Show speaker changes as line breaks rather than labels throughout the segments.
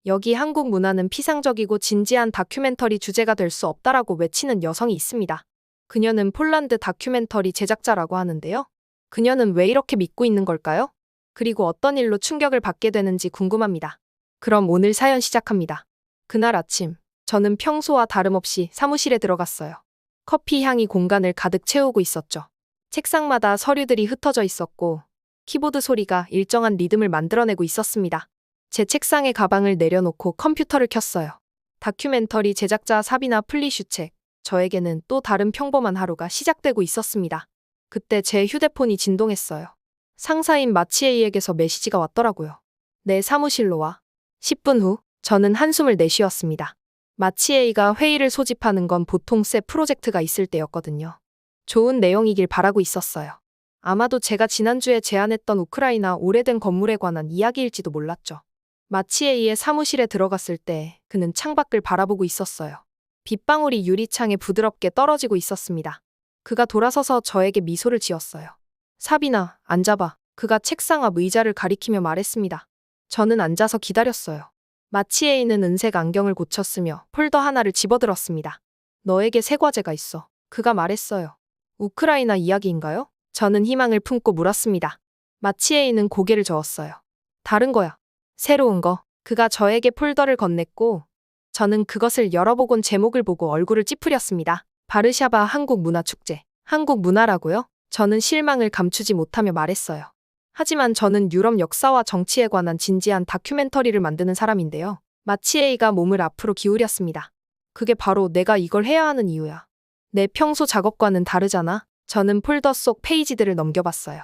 여기 한국 문화는 피상적이고 진지한 다큐멘터리 주제가 될 수 없다라고 외치는 여성이 있습니다. 그녀는 폴란드 다큐멘터리 제작자라고 하는데요. 그녀는 왜 이렇게 믿고 있는 걸까요? 그리고 어떤 일로 충격을 받게 되는지 궁금합니다. 그럼 오늘 사연 시작합니다. 그날 아침, 저는 평소와 다름없이 사무실에 들어갔어요. 커피 향이 공간을 가득 채우고 있었죠. 책상마다 서류들이 흩어져 있었고, 키보드 소리가 일정한 리듬을 만들어내고 있었습니다. 제 책상에 가방을 내려놓고 컴퓨터를 켰어요. 다큐멘터리 제작자 사비나 플리슈책, 저에게는 또 다른 평범한 하루가 시작되고 있었습니다. 그때 제 휴대폰이 진동했어요. 상사인 마치에이에게서 메시지가 왔더라고요. 내 사무실로 와. 10분 후, 저는 한숨을 내쉬었습니다. 마치에이가 회의를 소집하는 건 보통 새 프로젝트가 있을 때였거든요. 좋은 내용이길 바라고 있었어요. 아마도 제가 지난주에 제안했던 우크라이나 오래된 건물에 관한 이야기일지도 몰랐죠. 마치에이의 사무실에 들어갔을 때 그는 창밖을 바라보고 있었어요. 빗방울이 유리창에 부드럽게 떨어지고 있었습니다. 그가 돌아서서 저에게 미소를 지었어요. 사비나, 앉아봐. 그가 책상 앞 의자를 가리키며 말했습니다. 저는 앉아서 기다렸어요. 마치에이는 은색 안경을 고쳤으며 폴더 하나를 집어들었습니다. 너에게 새 과제가 있어. 그가 말했어요. 우크라이나 이야기인가요? 저는 희망을 품고 물었습니다. 마치에이는 고개를 저었어요. 다른 거야. 새로운 거. 그가 저에게 폴더를 건넸고 저는 그것을 열어보곤 제목을 보고 얼굴을 찌푸렸습니다. 바르샤바 한국문화축제. 한국 문화라고요? 저는 실망을 감추지 못하며 말했어요. 하지만 저는 유럽 역사와 정치에 관한 진지한 다큐멘터리를 만드는 사람인데요. 마치에이가 몸을 앞으로 기울였습니다. 그게 바로 내가 이걸 해야 하는 이유야. 내 평소 작업과는 다르잖아. 저는 폴더 속 페이지들을 넘겨봤어요.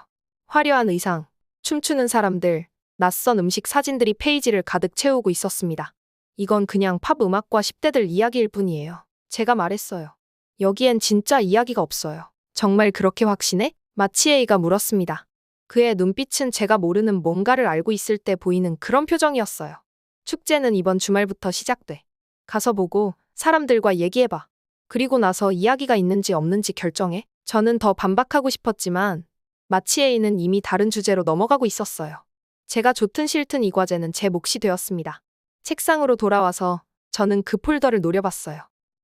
화려한 의상, 춤추는 사람들, 낯선 음식 사진들이 페이지를 가득 채우고 있었습니다. 이건 그냥 팝 음악과 10대들 이야기일 뿐이에요. 제가 말했어요. 여기엔 진짜 이야기가 없어요. 정말 그렇게 확신해? 마치에이가 물었습니다. 그의 눈빛은 제가 모르는 뭔가를 알고 있을 때 보이는 그런 표정이었어요. 축제는 이번 주말부터 시작돼. 가서 보고 사람들과 얘기해봐. 그리고 나서 이야기가 있는지 없는지 결정해. 저는 더 반박하고 싶었지만 마치에이는 이미 다른 주제로 넘어가고 있었어요. 제가 좋든 싫든 이 과제는 제 몫이 되었습니다. 책상으로 돌아와서 저는 그 폴더를 노려봤어요.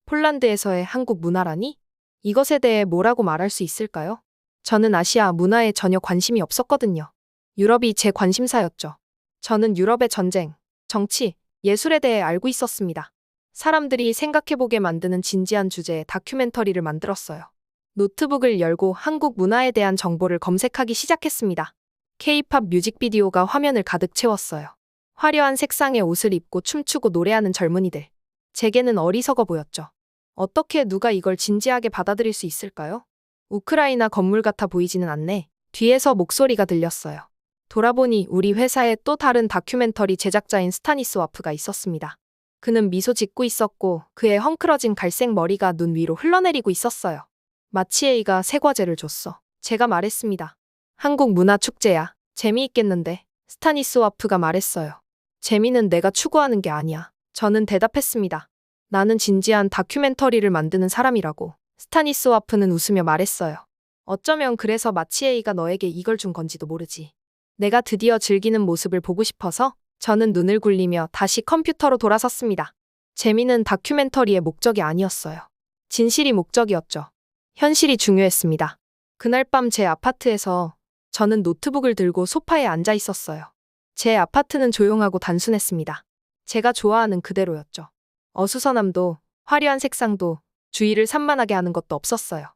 폴란드에서의 한국 문화라니? 이것에 대해 뭐라고 말할 수 있을까요? 저는 아시아 문화에 전혀 관심이 없었거든요. 유럽이 제 관심사였죠. 저는 유럽의 전쟁, 정치, 예술에 대해 알고 있었습니다. 사람들이 생각해보게 만드는 진지한 주제의 다큐멘터리를 만들었어요. 노트북을 열고 한국 문화에 대한 정보를 검색하기 시작했습니다. K-팝 뮤직비디오가 화면을 가득 채웠어요. 화려한 색상의 옷을 입고 춤추고 노래하는 젊은이들. 제게는 어리석어 보였죠. 어떻게 누가 이걸 진지하게 받아들일 수 있을까요? 우크라이나 건물 같아 보이지는 않네. 뒤에서 목소리가 들렸어요. 돌아보니 우리 회사에 또 다른 다큐멘터리 제작자인 스타니스와프가 있었습니다. 그는 미소 짓고 있었고 그의 헝클어진 갈색 머리가 눈 위로 흘러내리고 있었어요. 마치에이가 새 과제를 줬어. 제가 말했습니다. 한국 문화 축제야. 재미있겠는데. 스타니스와프가 말했어요. 재미는 내가 추구하는 게 아니야. 저는 대답했습니다. 나는 진지한 다큐멘터리를 만드는 사람이라고. 스타니스와프는 웃으며 말했어요. 어쩌면 그래서 마치에이가 너에게 이걸 준 건지도 모르지. 내가 드디어 즐기는 모습을 보고 싶어서 저는 눈을 굴리며 다시 컴퓨터로 돌아섰습니다. 재미는 다큐멘터리의 목적이 아니었어요. 진실이 목적이었죠. 현실이 중요했습니다. 그날 밤 제 아파트에서 저는 노트북을 들고 소파에 앉아 있었어요. 제 아파트는 조용하고 단순했습니다. 제가 좋아하는 그대로였죠. 어수선함도 화려한 색상도 주의를 산만하게 하는 것도 없었어요.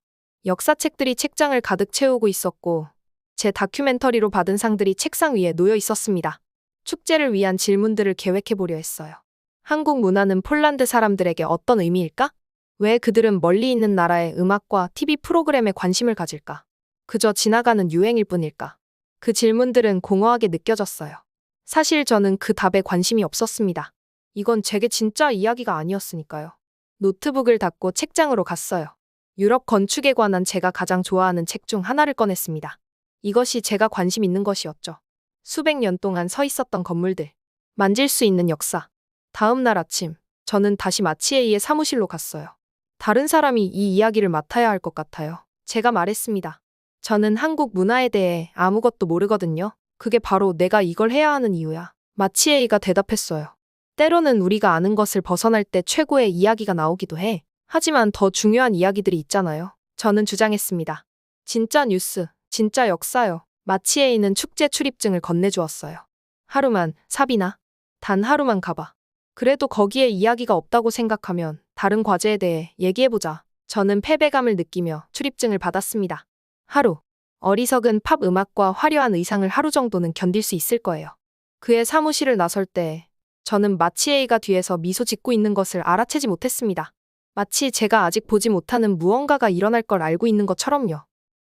역사책들이 책장을 가득 채우고 있었고 제 다큐멘터리로 받은 상들이 책상 위에 놓여 있었습니다. 축제를 위한 질문들을 계획해보려 했어요. 한국 문화는 폴란드 사람들에게 어떤 의미일까? 왜 그들은 멀리 있는 나라의 음악과 TV 프로그램에 관심을 가질까? 그저 지나가는 유행일 뿐일까? 그 질문들은 공허하게 느껴졌어요. 사실 저는 그 답에 관심이 없었습니다. 이건 제게 진짜 이야기가 아니었으니까요. 노트북을 닫고 책장으로 갔어요. 유럽 건축에 관한 제가 가장 좋아하는 책 중 하나를 꺼냈습니다. 이것이 제가 관심 있는 것이었죠. 수백 년 동안 서 있었던 건물들, 만질 수 있는 역사. 다음 날 아침, 저는 다시 마치에이의 사무실로 갔어요. 다른 사람이 이 이야기를 맡아야 할 것 같아요. 제가 말했습니다. 저는 한국 문화에 대해 아무것도 모르거든요. 그게 바로 내가 이걸 해야 하는 이유야. 마치에이가 대답했어요. 때로는 우리가 아는 것을 벗어날 때 최고의 이야기가 나오기도 해. 하지만 더 중요한 이야기들이 있잖아요. 저는 주장했습니다. 진짜 뉴스, 진짜 역사요. 마치에이는 축제 출입증을 건네주었어요. 하루만, 사비나. 단 하루만 가봐. 그래도 거기에 이야기가 없다고 생각하면 다른 과제에 대해 얘기해보자. 저는 패배감을 느끼며 출입증을 받았습니다. 하루. 어리석은 팝 음악과 화려한 의상을 하루 정도는 견딜 수 있을 거예요. 그의 사무실을 나설 때 저는 마치에이가 뒤에서 미소 짓고 있는 것을 알아채지 못했습니다. 마치 제가 아직 보지 못하는 무언가가 일어날 걸 알고 있는 것처럼요.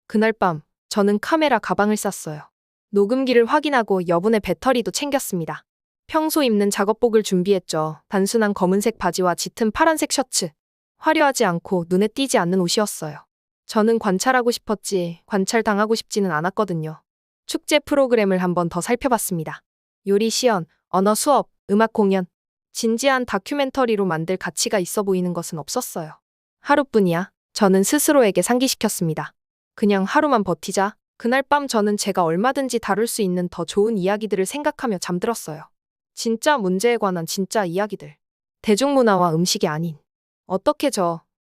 그날 밤 저는 카메라 가방을 쌌어요. 녹음기를 확인하고 여분의 배터리도 챙겼습니다. 평소 입는 작업복을 준비했죠. 단순한 검은색 바지와 짙은 파란색 셔츠. 화려하지 않고 눈에 띄지 않는 옷이었어요. 저는 관찰하고 싶었지 관찰당하고 싶지는 않았거든요. 축제 프로그램을 한 번 더 살펴봤습니다. 요리 시연, 언어 수업, 음악 공연. 진지한 다큐멘터리로 만들 가치가 있어 보이는 것은 없었어요. 하루뿐이야. 저는 스스로에게 상기시켰습니다. 그냥 하루만 버티자. 그날 밤 저는 제가 얼마든지 다룰 수 있는 더 좋은 이야기들을 생각하며 잠들었어요. 진짜 문제에 관한 진짜 이야기들. 대중문화와 음식이 아닌. 어떻게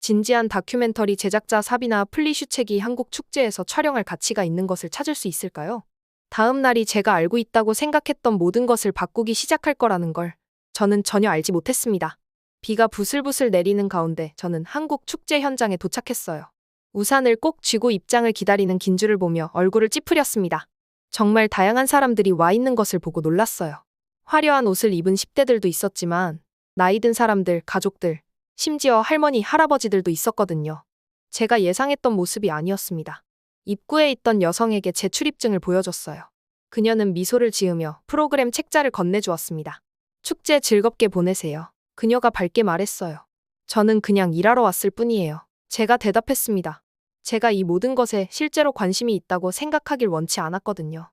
진지한 다큐멘터리 제작자 사비나 플리슈책이 한국 축제에서 촬영할 가치가 있는 것을 찾을 수 있을까요? 다음 날이 제가 알고 있다고 생각했던 모든 것을 바꾸기 시작할 거라는 걸 저는 전혀 알지 못했습니다. 비가 부슬부슬 내리는 가운데 저는 한국 축제 현장에 도착했어요. 우산을 꼭 쥐고 입장을 기다리는 긴줄을 보며 얼굴을 찌푸렸습니다. 정말 다양한 사람들이 와 있는 것을 보고 놀랐어요. 화려한 옷을 입은 10대들도 있었지만 나이 든 사람들, 가족들, 심지어 할머니, 할아버지들도 있었거든요. 제가 예상했던 모습이 아니었습니다. 입구에 있던 여성에게 제 출입증을 보여줬어요. 그녀는 미소를 지으며 프로그램 책자를 건네주었습니다. 축제 즐겁게 보내세요. 그녀가 밝게 말했어요. 저는 그냥 일하러 왔을 뿐이에요. 제가 대답했습니다. 제가 이 모든 것에 실제로 관심이 있다고 생각하길 원치 않았거든요.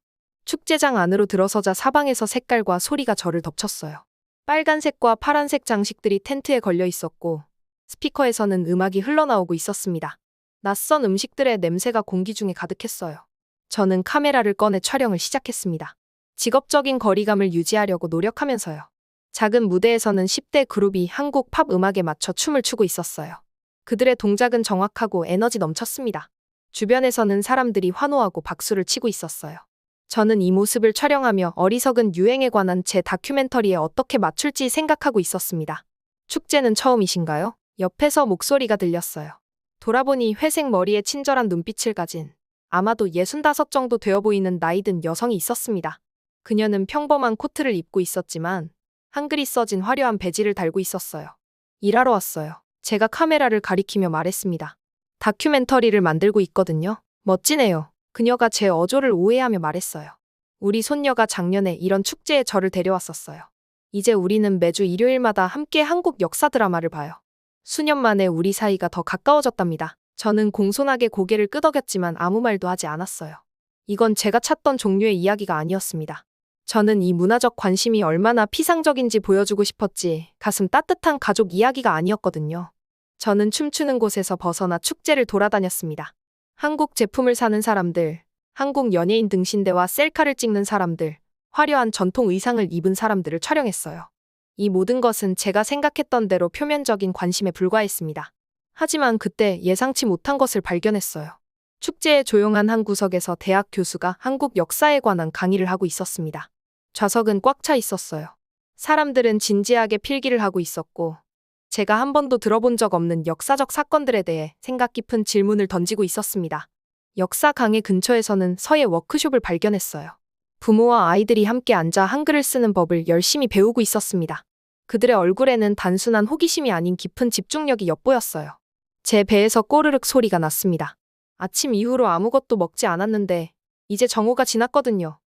축제장 안으로 들어서자 사방에서 색깔과 소리가 저를 덮쳤어요. 빨간색과 파란색 장식들이 텐트에 걸려 있었고 스피커에서는 음악이 흘러나오고 있었습니다. 낯선 음식들의 냄새가 공기 중에 가득했어요. 저는 카메라를 꺼내 촬영을 시작했습니다. 직업적인 거리감을 유지하려고 노력하면서요. 작은 무대에서는 10대 그룹이 한국 팝 음악에 맞춰 춤을 추고 있었어요. 그들의 동작은 정확하고 에너지 넘쳤습니다. 주변에서는 사람들이 환호하고 박수를 치고 있었어요. 저는 이 모습을 촬영하며 어리석은 유행에 관한 제 다큐멘터리에 어떻게 맞출지 생각하고 있었습니다. 축제는 처음이신가요? 옆에서 목소리가 들렸어요. 돌아보니 회색 머리에 친절한 눈빛을 가진 아마도 65 정도 되어 보이는 나이든 여성이 있었습니다. 그녀는 평범한 코트를 입고 있었지만 한글이 써진 화려한 배지를 달고 있었어요. 일하러 왔어요. 제가 카메라를 가리키며 말했습니다. 다큐멘터리를 만들고 있거든요. 멋지네요. 그녀가 제 어조를 오해하며 말했어요. 우리 손녀가 작년에 이런 축제에 저를 데려왔었어요. 이제 우리는 매주 일요일마다 함께 한국 역사 드라마를 봐요. 수년 만에 우리 사이가 더 가까워졌답니다. 저는 공손하게 고개를 끄덕였지만 아무 말도 하지 않았어요. 이건 제가 찾던 종류의 이야기가 아니었습니다. 저는 이 문화적 관심이 얼마나 피상적인지 보여주고 싶었지 가슴 따뜻한 가족 이야기가 아니었거든요. 저는 춤추는 곳에서 벗어나 축제를 돌아다녔습니다. 한국 제품을 사는 사람들, 한국 연예인 등신대와 셀카를 찍는 사람들, 화려한 전통 의상을 입은 사람들을 촬영했어요. 이 모든 것은 제가 생각했던 대로 표면적인 관심에 불과했습니다. 하지만 그때 예상치 못한 것을 발견했어요. 축제의 조용한 한 구석에서 대학 교수가 한국 역사에 관한 강의를 하고 있었습니다. 좌석은 꽉 차 있었어요. 사람들은 진지하게 필기를 하고 있었고 제가 한 번도 들어본 적 없는 역사적 사건들에 대해 생각 깊은 질문을 던지고 있었습니다. 역사 강의 근처에서는 서예 워크숍을 발견했어요. 부모와 아이들이 함께 앉아 한글을 쓰는 법을 열심히 배우고 있었습니다. 그들의 얼굴에는 단순한 호기심이 아닌 깊은 집중력이 엿보였어요. 제 배에서 꼬르륵 소리가 났습니다. 아침 이후로 아무것도 먹지 않았는데 이제 정오가 지났거든요.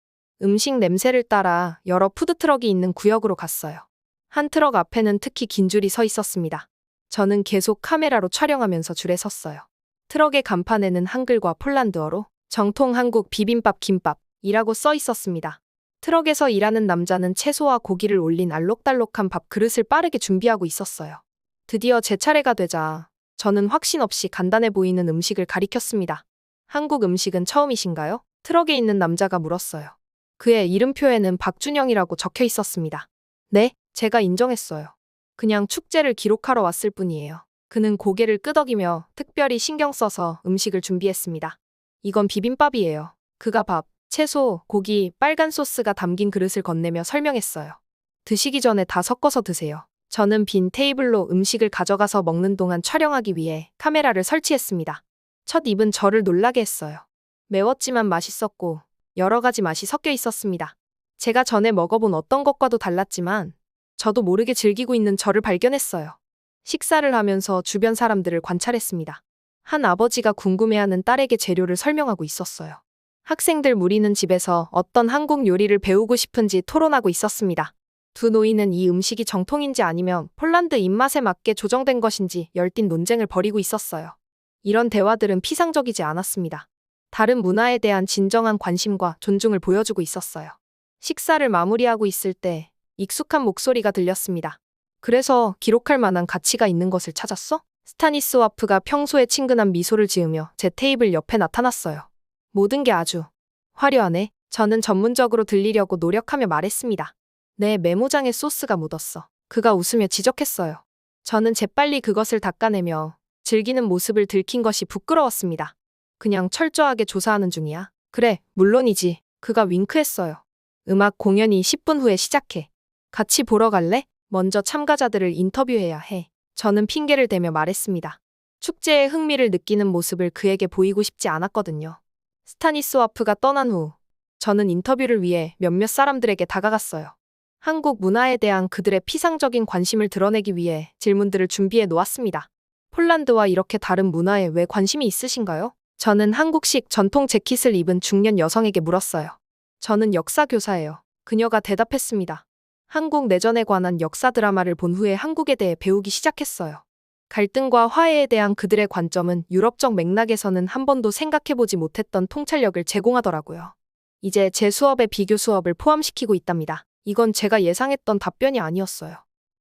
음식 냄새를 따라 여러 푸드트럭이 있는 구역으로 갔어요. 한 트럭 앞에는 특히 긴 줄이 서 있었습니다. 저는 계속 카메라로 촬영하면서 줄에 섰어요. 트럭의 간판에는 한글과 폴란드어로 정통 한국 비빔밥 김밥이라고 써 있었습니다. 트럭에서 일하는 남자는 채소와 고기를 올린 알록달록한 밥 그릇을 빠르게 준비하고 있었어요. 드디어 제 차례가 되자 저는 확신 없이 간단해 보이는 음식을 가리켰습니다. 한국 음식은 처음이신가요? 트럭에 있는 남자가 물었어요. 그의 이름표에는 박준영이라고 적혀 있었습니다. 네, 제가 인정했어요. 그냥 축제를 기록하러 왔을 뿐이에요. 그는 고개를 끄덕이며 특별히 신경 써서 음식을 준비했습니다. 이건 비빔밥이에요. 그가 밥, 채소, 고기, 빨간 소스가 담긴 그릇을 건네며 설명했어요. 드시기 전에 다 섞어서 드세요. 저는 빈 테이블로 음식을 가져가서 먹는 동안 촬영하기 위해 카메라를 설치했습니다. 첫 입은 저를 놀라게 했어요. 매웠지만 맛있었고 여러 가지 맛이 섞여 있었습니다. 제가 전에 먹어본 어떤 것과도 달랐지만 저도 모르게 즐기고 있는 저를 발견했어요. 식사를 하면서 주변 사람들을 관찰했습니다. 한 아버지가 궁금해하는 딸에게 재료를 설명하고 있었어요. 학생들 무리는 집에서 어떤 한국 요리를 배우고 싶은지 토론하고 있었습니다. 두 노인은 이 음식이 정통인지 아니면 폴란드 입맛에 맞게 조정된 것인지 열띤 논쟁을 벌이고 있었어요. 이런 대화들은 피상적이지 않았습니다. 다른 문화에 대한 진정한 관심과 존중을 보여주고 있었어요. 식사를 마무리하고 있을 때 익숙한 목소리가 들렸습니다. 그래서 기록할 만한 가치가 있는 것을 찾았어? 스타니스와프가 평소에 친근한 미소를 지으며 제 테이블 옆에 나타났어요. 모든 게 아주 화려하네. 저는 전문적으로 들리려고 노력하며 말했습니다. 내 메모장에 소스가 묻었어. 그가 웃으며 지적했어요. 저는 재빨리 그것을 닦아내며 즐기는 모습을 들킨 것이 부끄러웠습니다. 그냥 철저하게 조사하는 중이야. 그래, 물론이지. 그가 윙크했어요. 음악 공연이 10분 후에 시작해. 같이 보러 갈래? 먼저 참가자들을 인터뷰해야 해. 저는 핑계를 대며 말했습니다. 축제에 흥미를 느끼는 모습을 그에게 보이고 싶지 않았거든요. 스타니스와프가 떠난 후 저는 인터뷰를 위해 몇몇 사람들에게 다가갔어요. 한국 문화에 대한 그들의 피상적인 관심을 드러내기 위해 질문들을 준비해 놓았습니다. 폴란드와 이렇게 다른 문화에 왜 관심이 있으신가요? 저는 한국식 전통 재킷을 입은 중년 여성에게 물었어요. 저는 역사 교사예요. 그녀가 대답했습니다. 한국 내전에 관한 역사 드라마를 본 후에 한국에 대해 배우기 시작했어요. 갈등과 화해에 대한 그들의 관점은 유럽적 맥락에서는 한 번도 생각해보지 못했던 통찰력을 제공하더라고요. 이제 제 수업에 비교 수업을 포함시키고 있답니다. 이건 제가 예상했던 답변이 아니었어요.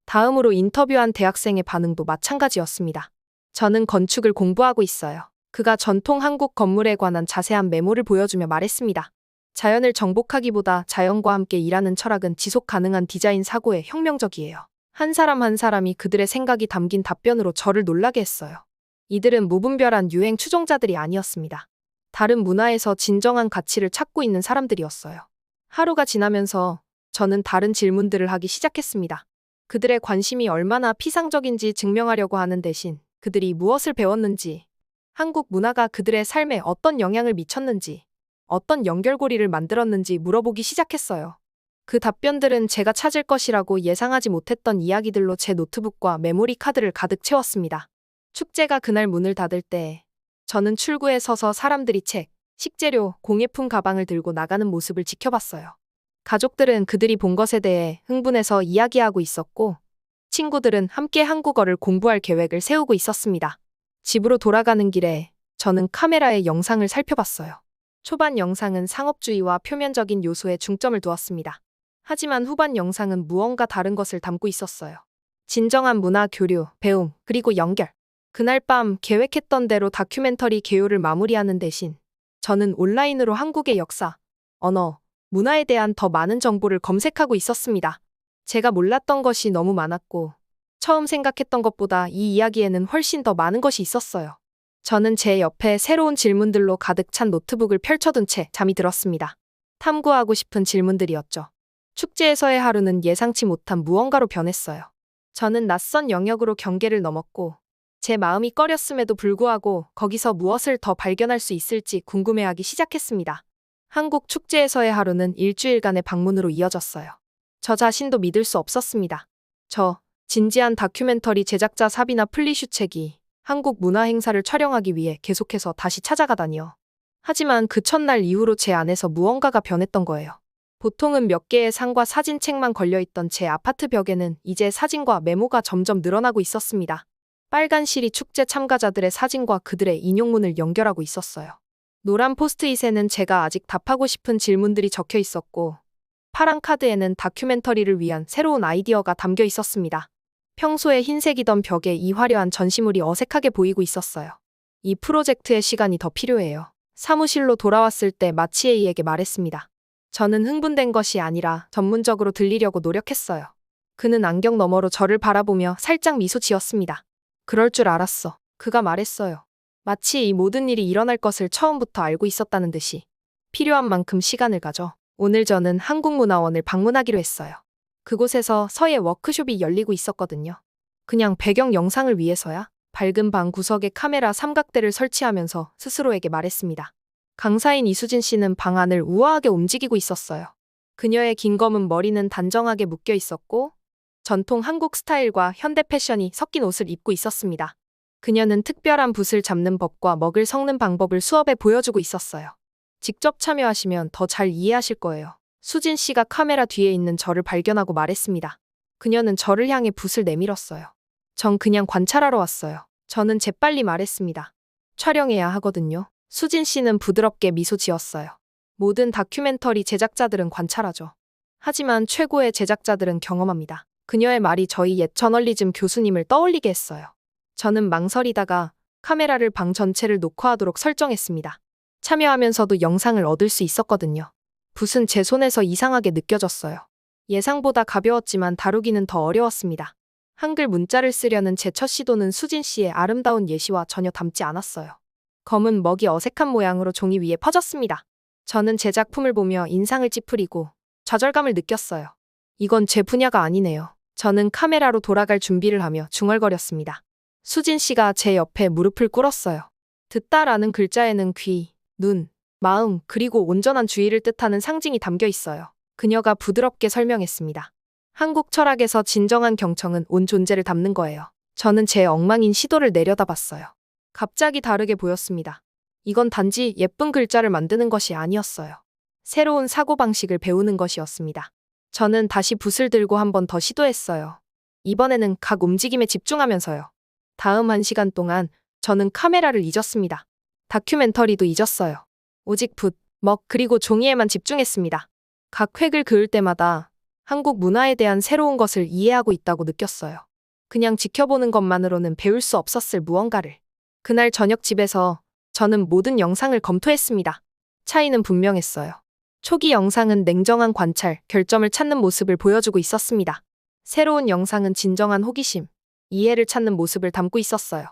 다음으로 인터뷰한 대학생의 반응도 마찬가지였습니다. 저는 건축을 공부하고 있어요. 그가 전통 한국 건물에 관한 자세한 메모를 보여주며 말했습니다. 자연을 정복하기보다 자연과 함께 일하는 철학은 지속 가능한 디자인 사고에 혁명적이에요. 한 사람 한 사람이 그들의 생각이 담긴 답변으로 저를 놀라게 했어요. 이들은 무분별한 유행 추종자들이 아니었습니다. 다른 문화에서 진정한 가치를 찾고 있는 사람들이었어요. 하루가 지나면서 저는 다른 질문들을 하기 시작했습니다. 그들의 관심이 얼마나 피상적인지 증명하려고 하는 대신 그들이 무엇을 배웠는지, 한국 문화가 그들의 삶에 어떤 영향을 미쳤는지, 어떤 연결고리를 만들었는지 물어보기 시작했어요. 그 답변들은 제가 찾을 것이라고 예상하지 못했던 이야기들로 제 노트북과 메모리 카드를 가득 채웠습니다. 축제가 그날 문을 닫을 때 저는 출구에 서서 사람들이 책, 식재료, 공예품 가방을 들고 나가는 모습을 지켜봤어요. 가족들은 그들이 본 것에 대해 흥분해서 이야기하고 있었고, 친구들은 함께 한국어를 공부할 계획을 세우고 있었습니다. 집으로 돌아가는 길에 저는 카메라의 영상을 살펴봤어요. 초반 영상은 상업주의와 표면적인 요소에 중점을 두었습니다. 하지만 후반 영상은 무언가 다른 것을 담고 있었어요. 진정한 문화 교류, 배움, 그리고 연결. 그날 밤 계획했던 대로 다큐멘터리 개요를 마무리하는 대신 저는 온라인으로 한국의 역사, 언어, 문화에 대한 더 많은 정보를 검색하고 있었습니다. 제가 몰랐던 것이 너무 많았고 처음 생각했던 것보다 이 이야기에는 훨씬 더 많은 것이 있었어요. 저는 제 옆에 새로운 질문들로 가득 찬 노트북을 펼쳐둔 채 잠이 들었습니다. 탐구하고 싶은 질문들이었죠. 축제에서의 하루는 예상치 못한 무언가로 변했어요. 저는 낯선 영역으로 경계를 넘었고 제 마음이 꺼렸음에도 불구하고 거기서 무엇을 더 발견할 수 있을지 궁금해하기 시작했습니다. 한국 축제에서의 하루는 일주일간의 방문으로 이어졌어요. 저 자신도 믿을 수 없었습니다. 저 진지한 다큐멘터리 제작자 사비나 플리슈책이 한국 문화 행사를 촬영하기 위해 계속해서 다시 찾아가다니요. 하지만 그 첫날 이후로 제 안에서 무언가가 변했던 거예요. 보통은 몇 개의 상과 사진책만 걸려있던 제 아파트 벽에는 이제 사진과 메모가 점점 늘어나고 있었습니다. 빨간 실이 축제 참가자들의 사진과 그들의 인용문을 연결하고 있었어요. 노란 포스트잇에는 제가 아직 답하고 싶은 질문들이 적혀 있었고, 파란 카드에는 다큐멘터리를 위한 새로운 아이디어가 담겨 있었습니다. 평소에 흰색이던 벽에 이 화려한 전시물이 어색하게 보이고 있었어요. 이 프로젝트의 시간이 더 필요해요. 사무실로 돌아왔을 때 마치에이에게 말했습니다. 저는 흥분된 것이 아니라 전문적으로 들리려고 노력했어요. 그는 안경 너머로 저를 바라보며 살짝 미소 지었습니다. 그럴 줄 알았어. 그가 말했어요. 마치 이 모든 일이 일어날 것을 처음부터 알고 있었다는 듯이. 필요한 만큼 시간을 가져 오늘 저는 한국문화원을 방문하기로 했어요. 그곳에서 서예 워크숍이 열리고 있었거든요. 그냥 배경 영상을 위해서야. 밝은 방 구석에 카메라 삼각대를 설치하면서 스스로에게 말했습니다. 강사인 이수진 씨는 방 안을 우아하게 움직이고 있었어요. 그녀의 긴 검은 머리는 단정하게 묶여 있었고 전통 한국 스타일과 현대 패션이 섞인 옷을 입고 있었습니다. 그녀는 특별한 붓을 잡는 법과 먹을 섞는 방법을 수업에 보여주고 있었어요. 직접 참여하시면 더 잘 이해하실 거예요. 수진 씨가 카메라 뒤에 있는 저를 발견하고 말했습니다. 그녀는 저를 향해 붓을 내밀었어요. 전 그냥 관찰하러 왔어요. 저는 재빨리 말했습니다. 촬영해야 하거든요. 수진 씨는 부드럽게 미소 지었어요. 모든 다큐멘터리 제작자들은 관찰하죠. 하지만 최고의 제작자들은 경험합니다. 그녀의 말이 저희 옛 저널리즘 교수님을 떠올리게 했어요. 저는 망설이다가 카메라를 방 전체를 녹화하도록 설정했습니다. 참여하면서도 영상을 얻을 수 있었거든요. 붓은 제 손에서 이상하게 느껴졌어요. 예상보다 가벼웠지만 다루기는 더 어려웠습니다. 한글 문자를 쓰려는 제 첫 시도는 수진 씨의 아름다운 예시와 전혀 닮지 않았어요. 검은 먹이 어색한 모양으로 종이 위에 퍼졌습니다. 저는 제 작품을 보며 인상을 찌푸리고 좌절감을 느꼈어요. 이건 제 분야가 아니네요. 저는 카메라로 돌아갈 준비를 하며 중얼거렸습니다. 수진 씨가 제 옆에 무릎을 꿇었어요. 듣다라는 글자에는 귀, 눈, 마음 그리고 온전한 주의를 뜻하는 상징이 담겨 있어요. 그녀가 부드럽게 설명했습니다. 한국 철학에서 진정한 경청은 온 존재를 담는 거예요. 저는 제 엉망인 시도를 내려다봤어요. 갑자기 다르게 보였습니다. 이건 단지 예쁜 글자를 만드는 것이 아니었어요. 새로운 사고방식을 배우는 것이었습니다. 저는 다시 붓을 들고 한 번 더 시도했어요. 이번에는 각 움직임에 집중하면서요. 다음 1시간 동안 저는 카메라를 잊었습니다. 다큐멘터리도 잊었어요. 오직 붓, 먹 그리고 종이에만 집중했습니다. 각 획을 그을 때마다 한국 문화에 대한 새로운 것을 이해하고 있다고 느꼈어요. 그냥 지켜보는 것만으로는 배울 수 없었을 무언가를. 그날 저녁 집에서 저는 모든 영상을 검토했습니다. 차이는 분명했어요. 초기 영상은 냉정한 관찰, 결점을 찾는 모습을 보여주고 있었습니다. 새로운 영상은 진정한 호기심, 이해를 찾는 모습을 담고 있었어요.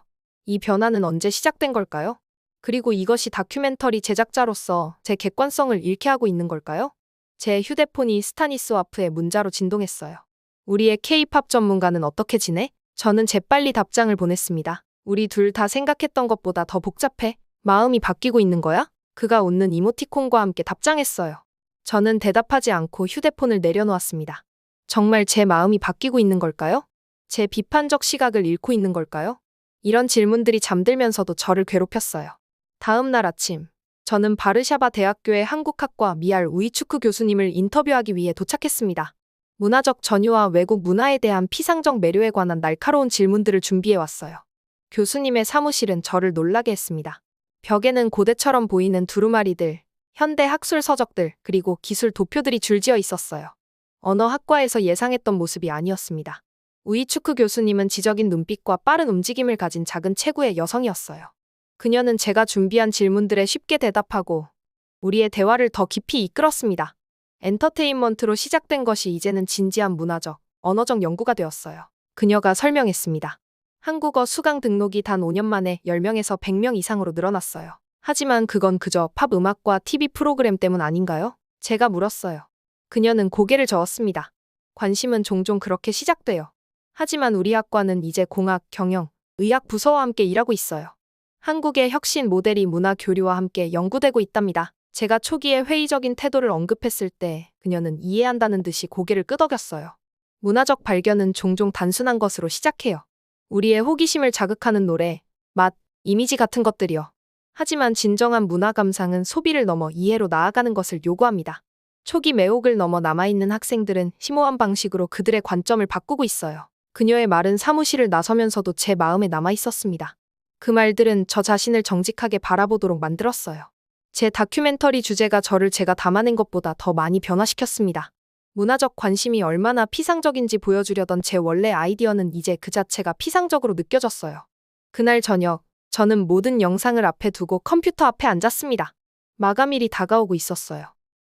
이 변화는 언제 시작된 걸까요? 그리고 이것이 다큐멘터리 제작자로서 제 객관성을 잃게 하고 있는 걸까요? 제 휴대폰이 스타니스와프의 문자로 진동했어요. 우리의 K-팝 전문가는 어떻게 지내? 저는 재빨리 답장을 보냈습니다. 우리 둘 다 생각했던 것보다 더 복잡해. 마음이 바뀌고 있는 거야? 그가 웃는 이모티콘과 함께 답장했어요. 저는 대답하지 않고 휴대폰을 내려놓았습니다. 정말 제 마음이 바뀌고 있는 걸까요? 제 비판적 시각을 잃고 있는 걸까요? 이런 질문들이 잠들면서도 저를 괴롭혔어요. 다음 날 아침, 저는 바르샤바 대학교의 한국학과 미알 우이추크 교수님을 인터뷰하기 위해 도착했습니다. 문화적 전유와 외국 문화에 대한 피상적 매료에 관한 날카로운 질문들을 준비해왔어요. 교수님의 사무실은 저를 놀라게 했습니다. 벽에는 고대처럼 보이는 두루마리들, 현대 학술 서적들, 그리고 기술 도표들이 줄지어 있었어요. 언어학과에서 예상했던 모습이 아니었습니다. 우이추크 교수님은 지적인 눈빛과 빠른 움직임을 가진 작은 체구의 여성이었어요. 그녀는 제가 준비한 질문들에 쉽게 대답하고 우리의 대화를 더 깊이 이끌었습니다. 엔터테인먼트로 시작된 것이 이제는 진지한 문화적, 언어적 연구가 되었어요. 그녀가 설명했습니다. 한국어 수강 등록이 단 5년 만에 10명에서 100명 이상으로 늘어났어요. 하지만 그건 그저 팝 음악과 TV 프로그램 때문 아닌가요? 제가 물었어요. 그녀는 고개를 저었습니다. 관심은 종종 그렇게 시작돼요. 하지만 우리 학과는 이제 공학, 경영, 의학 부서와 함께 일하고 있어요. 한국의 혁신 모델이 문화 교류와 함께 연구되고 있답니다. 제가 초기에 회의적인 태도를 언급했을 때 그녀는 이해한다는 듯이 고개를 끄덕였어요. 문화적 발견은 종종 단순한 것으로 시작해요. 우리의 호기심을 자극하는 노래, 맛, 이미지 같은 것들이요. 하지만 진정한 문화 감상은 소비를 넘어 이해로 나아가는 것을 요구합니다. 초기 매혹을 넘어 남아있는 학생들은 심오한 방식으로 그들의 관점을 바꾸고 있어요. 그녀의 말은 사무실을 나서면서도 제 마음에 남아있었습니다. 그 말들은 저 자신을 정직하게 바라보도록 만들었어요. 제 다큐멘터리 주제가 저를 제가 담아낸 것보다 더 많이 변화시켰습니다. 문화적 관심이 얼마나 피상적인지 보여주려던 제 원래 아이디어는 이제 그 자체가 피상적으로 느껴졌어요. 그날 저녁, 저는 모든 영상을 앞에 두고 컴퓨터 앞에 앉았습니다. 마감일이 다가오고 있었어요.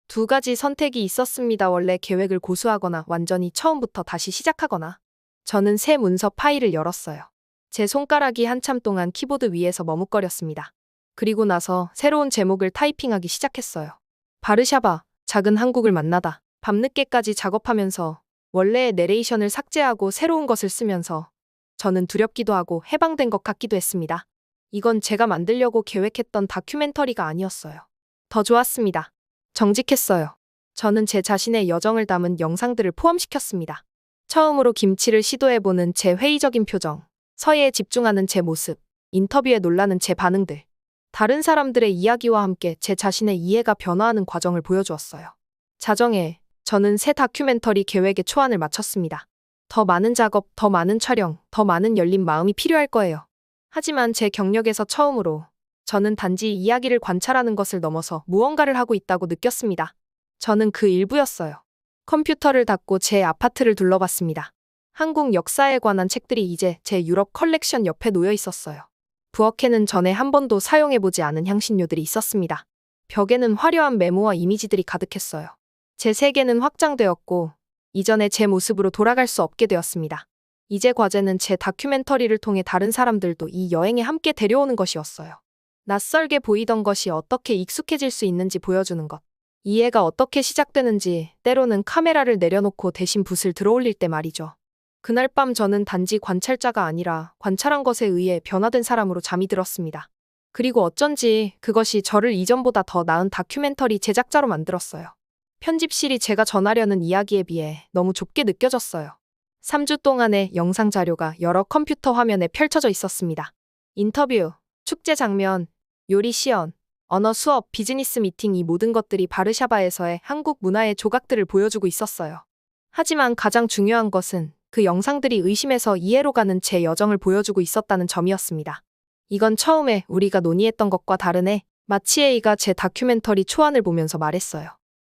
두 가지 선택이 있었습니다. 원래 계획을 고수하거나 완전히 처음부터 다시 시작하거나. 저는 새 문서 파일을 열었어요. 제 손가락이 한참 동안 키보드 위에서 머뭇거렸습니다. 그리고 나서 새로운 제목을 타이핑하기 시작했어요. 바르샤바, 작은 한국을 만나다. 밤늦게까지 작업하면서 원래의 내레이션을 삭제하고 새로운 것을 쓰면서 저는 두렵기도 하고 해방된 것 같기도 했습니다. 이건 제가 만들려고 계획했던 다큐멘터리가 아니었어요. 더 좋았습니다. 정직했어요. 저는 제 자신의 여정을 담은 영상들을 포함시켰습니다. 처음으로 김치를 시도해보는 제 회의적인 표정, 서예에 집중하는 제 모습, 인터뷰에 놀라는 제 반응들. 다른 사람들의 이야기와 함께 제 자신의 이해가 변화하는 과정을 보여주었어요. 자정에 저는 새 다큐멘터리 계획에 초안을 마쳤습니다. 더 많은 작업, 더 많은 촬영, 더 많은 열린 마음이 필요할 거예요. 하지만 제 경력에서 처음으로 저는 단지 이야기를 관찰하는 것을 넘어서 무언가를 하고 있다고 느꼈습니다. 저는 그 일부였어요. 컴퓨터를 닫고 제 아파트를 둘러봤습니다. 한국 역사에 관한 책들이 이제 제 유럽 컬렉션 옆에 놓여 있었어요. 부엌에는 전에 한 번도 사용해보지 않은 향신료들이 있었습니다. 벽에는 화려한 메모와 이미지들이 가득했어요. 제 세계는 확장되었고 이전의 제 모습으로 돌아갈 수 없게 되었습니다. 이제 과제는 제 다큐멘터리를 통해 다른 사람들도 이 여행에 함께 데려오는 것이었어요. 낯설게 보이던 것이 어떻게 익숙해질 수 있는지 보여주는 것. 이해가 어떻게 시작되는지, 때로는 카메라를 내려놓고 대신 붓을 들어올릴 때 말이죠. 그날 밤 저는 단지 관찰자가 아니라 관찰한 것에 의해 변화된 사람으로 잠이 들었습니다. 그리고 어쩐지 그것이 저를 이전보다 더 나은 다큐멘터리 제작자로 만들었어요. 편집실이 제가 전하려는 이야기에 비해 너무 좁게 느껴졌어요. 3주 동안의 영상 자료가 여러 컴퓨터 화면에 펼쳐져 있었습니다. 인터뷰, 축제 장면, 요리 시연, 언어 수업, 비즈니스 미팅, 이 모든 것들이 바르샤바에서의 한국 문화의 조각들을 보여주고 있었어요. 하지만 가장 중요한 것은 그 영상들이 의심에서 이해로 가는 제 여정을 보여주고 있었다는 점이었습니다. 이건 처음에 우리가 논의했던 것과 다르네. 마치에이가 제 다큐멘터리 초안을 보면서 말했어요.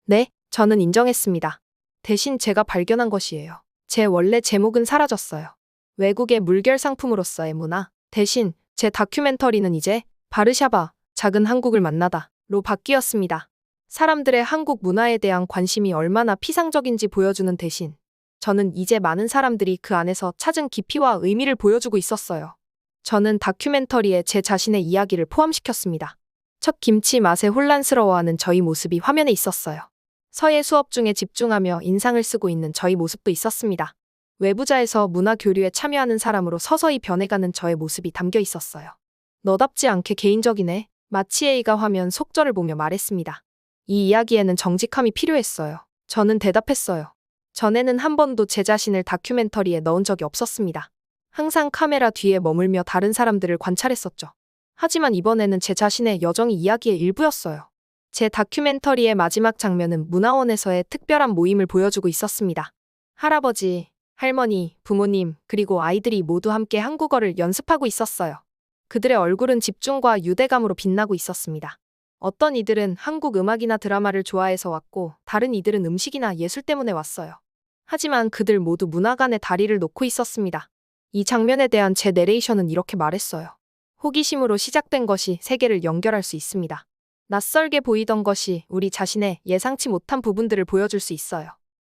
네, 저는 인정했습니다. 대신 제가 발견한 것이에요. 제 원래 제목은 사라졌어요. 외국의 물결 상품으로서의 문화. 대신 제 다큐멘터리는 이제 바르샤바, 작은 한국을 만나다로 바뀌었습니다. 사람들의 한국 문화에 대한 관심이 얼마나 피상적인지 보여주는 대신 저는 이제 많은 사람들이 그 안에서 찾은 깊이와 의미를 보여주고 있었어요. 저는 다큐멘터리에 제 자신의 이야기를 포함시켰습니다. 첫 김치 맛에 혼란스러워하는 저희 모습이 화면에 있었어요. 서예 수업 중에 집중하며 인상을 쓰고 있는 저희 모습도 있었습니다. 외부자에서 문화 교류에 참여하는 사람으로 서서히 변해가는 저의 모습이 담겨 있었어요. 너답지 않게 개인적이네. 마치에이가 화면 속절을 보며 말했습니다. 이 이야기에는 정직함이 필요했어요. 저는 대답했어요. 전에는 한 번도 제 자신을 다큐멘터리에 넣은 적이 없었습니다. 항상 카메라 뒤에 머물며 다른 사람들을 관찰했었죠. 하지만 이번에는 제 자신의 여정이 이야기의 일부였어요. 제 다큐멘터리의 마지막 장면은 문화원에서의 특별한 모임을 보여주고 있었습니다. 할아버지, 할머니, 부모님, 그리고 아이들이 모두 함께 한국어를 연습하고 있었어요. 그들의 얼굴은 집중과 유대감으로 빛나고 있었습니다. 어떤 이들은 한국 음악이나 드라마를 좋아해서 왔고, 다른 이들은 음식이나 예술 때문에 왔어요. 하지만 그들 모두 문화관에 다리를 놓고 있었습니다. 이 장면에 대한 제 내레이션은 이렇게 말했어요. 호기심으로 시작된 것이 세계를 연결할 수 있습니다. 낯설게 보이던 것이 우리 자신의 예상치 못한 부분들을 보여줄 수 있어요.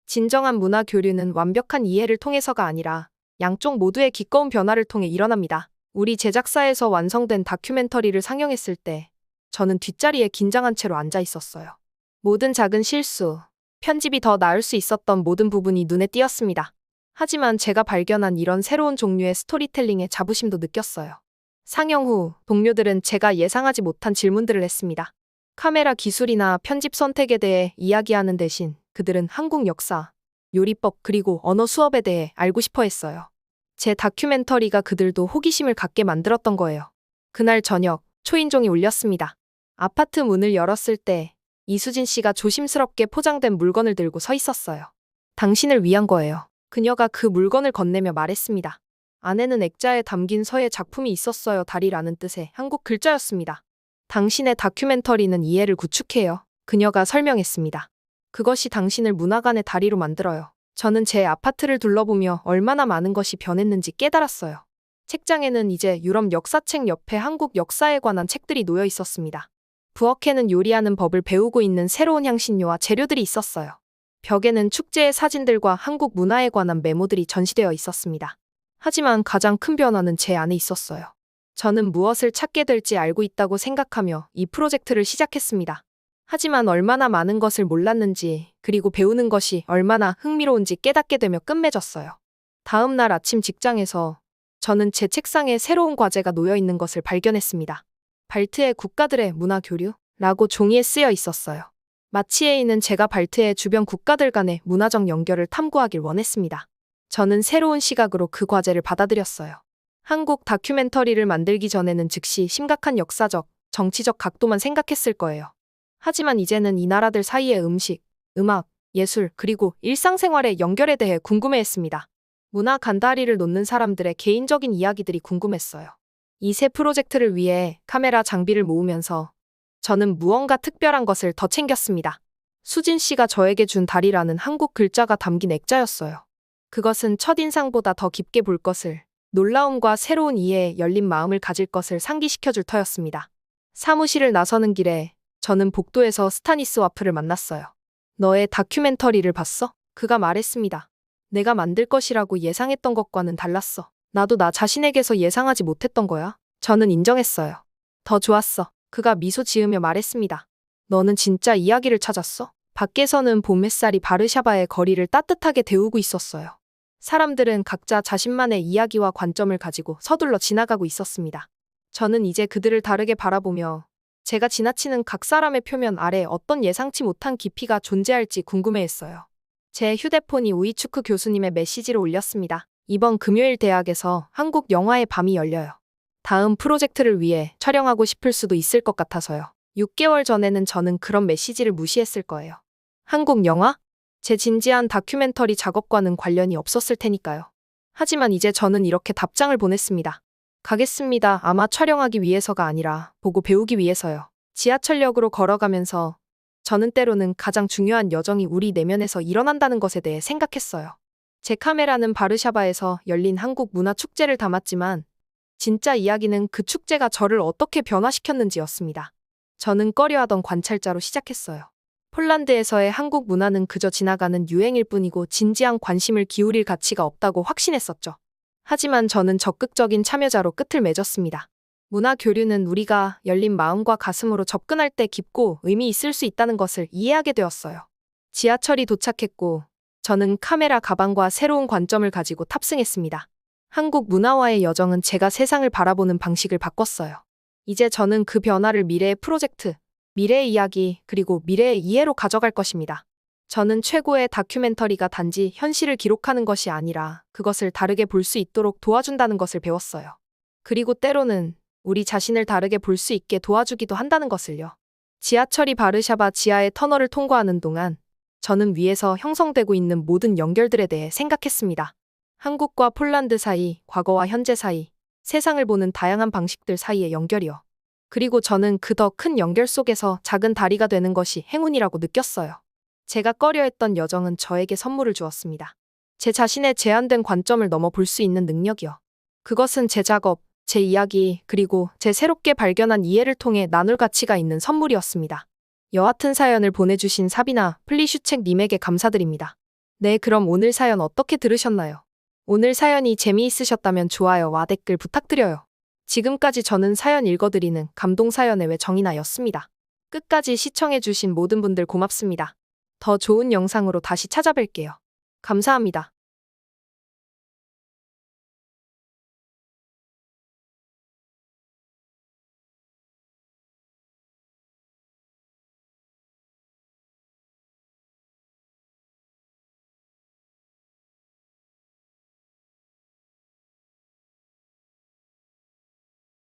진정한 문화 교류는 완벽한 이해를 통해서가 아니라 양쪽 모두의 기꺼운 변화를 통해 일어납니다. 우리 제작사에서 완성된 다큐멘터리를 상영했을 때 저는 뒷자리에 긴장한 채로 앉아 있었어요. 모든 작은 실수, 편집이 더 나을 수 있었던 모든 부분이 눈에 띄었습니다. 하지만 제가 발견한 이런 새로운 종류의 스토리텔링의 자부심도 느꼈어요. 상영 후 동료들은 제가 예상하지 못한 질문들을 했습니다. 카메라 기술이나 편집 선택에 대해 이야기하는 대신 그들은 한국 역사, 요리법 그리고 언어 수업에 대해 알고 싶어 했어요. 제 다큐멘터리가 그들도 호기심을 갖게 만들었던 거예요. 그날 저녁, 초인종이 울렸습니다. 아파트 문을 열었을 때 이수진 씨가 조심스럽게 포장된 물건을 들고 서 있었어요. 당신을 위한 거예요. 그녀가 그 물건을 건네며 말했습니다. 안에는 액자에 담긴 서예 작품이 있었어요. 달이라는 뜻의 한국 글자였습니다. 당신의 다큐멘터리는 이해를 구축해요. 그녀가 설명했습니다. 그것이 당신을 문화관의 다리로 만들어요. 저는 제 아파트를 둘러보며 얼마나 많은 것이 변했는지 깨달았어요. 책장에는 이제 유럽 역사책 옆에 한국 역사에 관한 책들이 놓여 있었습니다. 부엌에는 요리하는 법을 배우고 있는 새로운 향신료와 재료들이 있었어요. 벽에는 축제의 사진들과 한국 문화에 관한 메모들이 전시되어 있었습니다. 하지만 가장 큰 변화는 제 안에 있었어요. 저는 무엇을 찾게 될지 알고 있다고 생각하며 이 프로젝트를 시작했습니다. 하지만 얼마나 많은 것을 몰랐는지, 그리고 배우는 것이 얼마나 흥미로운지 깨닫게 되며 끝맺었어요. 다음 날 아침 직장에서 저는 제 책상에 새로운 과제가 놓여 있는 것을 발견했습니다. 발트해 국가들의 문화 교류라고 종이에 쓰여 있었어요. 마치에 있는 제가 발트해 주변 국가들 간의 문화적 연결을 탐구하길 원했습니다. 저는 새로운 시각으로 그 과제를 받아들였어요. 한국 다큐멘터리를 만들기 전에는 즉시 심각한 역사적, 정치적 각도만 생각했을 거예요. 하지만 이제는 이 나라들 사이의 음식, 음악, 예술, 그리고 일상생활의 연결에 대해 궁금해했습니다. 문화 간다리를 놓는 사람들의 개인적인 이야기들이 궁금했어요. 이 새 프로젝트를 위해 카메라 장비를 모으면서 저는 무언가 특별한 것을 더 챙겼습니다. 수진 씨가 저에게 준 달이라는 한국 글자가 담긴 액자였어요. 그것은 첫인상보다 더 깊게 볼 것을, 놀라움과 새로운 이해에 열린 마음을 가질 것을 상기시켜줄 터였습니다. 사무실을 나서는 길에 저는 복도에서 스타니스 와프를 만났어요. 너의 다큐멘터리를 봤어? 그가 말했습니다. 내가 만들 것이라고 예상했던 것과는 달랐어. 나도 나 자신에게서 예상하지 못했던 거야. 저는 인정했어요. 더 좋았어. 그가 미소 지으며 말했습니다. 너는 진짜 이야기를 찾았어? 밖에서는 봄 햇살이 바르샤바의 거리를 따뜻하게 데우고 있었어요. 사람들은 각자 자신만의 이야기와 관점을 가지고 서둘러 지나가고 있었습니다. 저는 이제 그들을 다르게 바라보며 제가 지나치는 각 사람의 표면 아래 어떤 예상치 못한 깊이가 존재할지 궁금해했어요. 제 휴대폰이 우이추크 교수님의 메시지를 올렸습니다. 이번 금요일 대학에서 한국 영화의 밤이 열려요. 다음 프로젝트를 위해 촬영하고 싶을 수도 있을 것 같아서요. 6개월 전에는 저는 그런 메시지를 무시했을 거예요. 한국 영화? 제 진지한 다큐멘터리 작업과는 관련이 없었을 테니까요. 하지만 이제 저는 이렇게 답장을 보냈습니다. 가겠습니다. 아마 촬영하기 위해서가 아니라 보고 배우기 위해서요. 지하철역으로 걸어가면서 저는 때로는 가장 중요한 여정이 우리 내면에서 일어난다는 것에 대해 생각했어요. 제 카메라는 바르샤바에서 열린 한국 문화 축제를 담았지만 진짜 이야기는 그 축제가 저를 어떻게 변화시켰는지였습니다. 저는 꺼려하던 관찰자로 시작했어요. 폴란드에서의 한국 문화는 그저 지나가는 유행일 뿐이고 진지한 관심을 기울일 가치가 없다고 확신했었죠. 하지만 저는 적극적인 참여자로 끝을 맺었습니다. 문화 교류는 우리가 열린 마음과 가슴으로 접근할 때 깊고 의미 있을 수 있다는 것을 이해하게 되었어요. 지하철이 도착했고 저는 카메라 가방과 새로운 관점을 가지고 탑승했습니다. 한국 문화와의 여정은 제가 세상을 바라보는 방식을 바꿨어요. 이제 저는 그 변화를 미래의 프로젝트, 미래의 이야기, 그리고 미래의 이해로 가져갈 것입니다. 저는 최고의 다큐멘터리가 단지 현실을 기록하는 것이 아니라 그것을 다르게 볼 수 있도록 도와준다는 것을 배웠어요. 그리고 때로는 우리 자신을 다르게 볼 수 있게 도와주기도 한다는 것을요. 지하철이 바르샤바 지하의 터널을 통과하는 동안 저는 위에서 형성되고 있는 모든 연결들에 대해 생각했습니다. 한국과 폴란드 사이, 과거와 현재 사이, 세상을 보는 다양한 방식들 사이의 연결이요. 그리고 저는 그 더 큰 연결 속에서 작은 다리가 되는 것이 행운이라고 느꼈어요. 제가 꺼려했던 여정은 저에게 선물을 주었습니다. 제 자신의 제한된 관점을 넘어 볼 수 있는 능력이요. 그것은 제 작업, 제 이야기, 그리고 제 새롭게 발견한 이해를 통해 나눌 가치가 있는 선물이었습니다. 여하튼 사연을 보내주신 사비나 플리슈책님에게 감사드립니다. 네, 그럼 오늘 사연 어떻게 들으셨나요? 오늘 사연이 재미있으셨다면 좋아요와 댓글 부탁드려요. 지금까지 저는 사연 읽어드리는 감동사연의 왜 정인아였습니다. 끝까지 시청해주신 모든 분들 고맙습니다. 더 좋은 영상으로 다시 찾아뵐게요. 감사합니다.